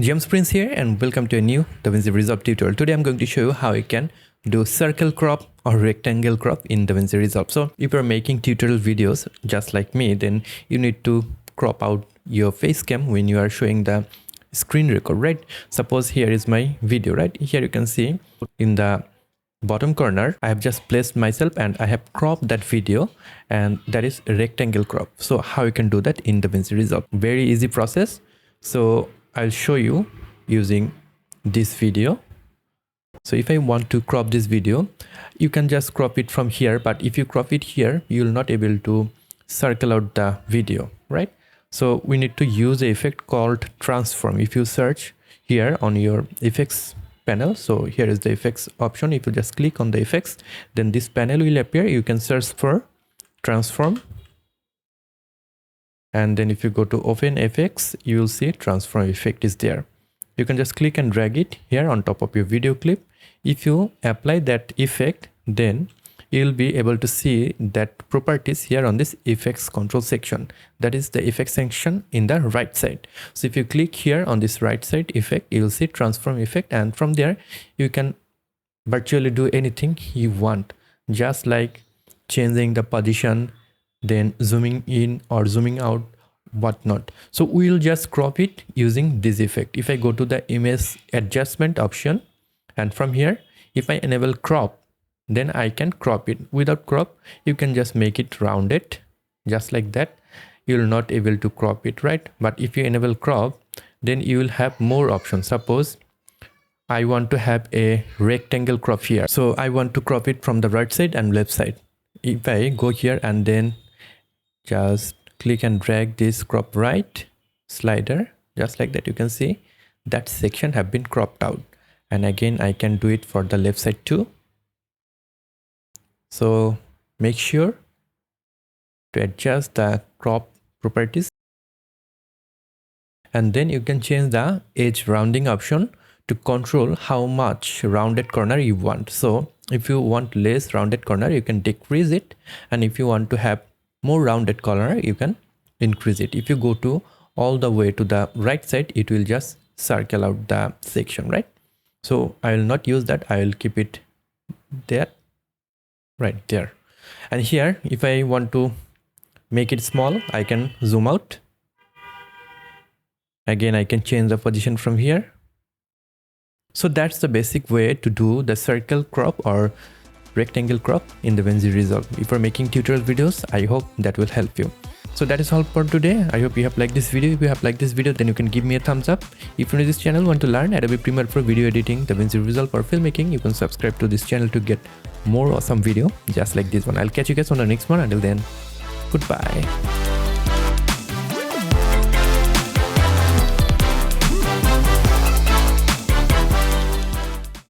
James Prince here and welcome to a new DaVinci Resolve tutorial. Today I'm going to show you how you can do circle crop or rectangle crop in DaVinci Resolve. So if you're making tutorial videos just like me, then you need to crop out your face cam when you are showing the screen record, right? Suppose here is my video, right? Here you can see in the bottom corner I have just placed myself and I have cropped that video, and that is a rectangle crop. So how you can do that in DaVinci Resolve? Very easy process. So I'll show you using this video. So if I want to crop this video, you can just crop it from here, but if you crop it here, you will not able to circle out the video, right? So we need to use a effect called transform. If you search here on your effects panel, so here is the effects option. If you just click on the effects, then this panel will appear. You can search for transform, and then if you go to open effects, you will see transform effect is there. You can just click and drag it here on top of your video clip. If you apply that effect, then you'll be able to see that properties here on this effects control section. That is the effects section in the right side. So if you click here on this right side effect, you'll see transform effect, and from there you can virtually do anything you want, just like changing the position, then zooming in or zooming out, whatnot. So we'll just crop it using this effect. If I go to the image adjustment option, and from here if I enable crop, then I can crop it. Without crop, you can just make it rounded just like that. You'll not able to crop it, right? But if you enable crop, then you will have more options. Suppose I want to have a rectangle crop here, so I want to crop it from the right side and left side. If I go here and then just click and drag this crop right slider, just like that, you can see that section have been cropped out. And again I can do it for the left side too. So make sure to adjust the crop properties, and then you can change the edge rounding option to control how much rounded corner you want. So if you want less rounded corner, you can decrease it, and if you want to have more rounded corner, you can increase it. If you go to all the way to the right side, it will just circle out the section, right? So I will not use that. I will keep it there, right there. And here if I want to make it small, I can zoom out. Again I can change the position from here. So that's the basic way to do the circle crop or rectangle crop in the DaVinci Resolve. If you're making tutorial videos, I hope that will help you. So that is all for today. I hope you have liked this video. If you have liked this video, then you can give me a thumbs up. If you're new to this channel, want to learn Adobe Premiere for video editing, DaVinci Resolve or filmmaking, you can subscribe to this channel to get more awesome video just like this one. I'll catch you guys on the next one. Until then, goodbye.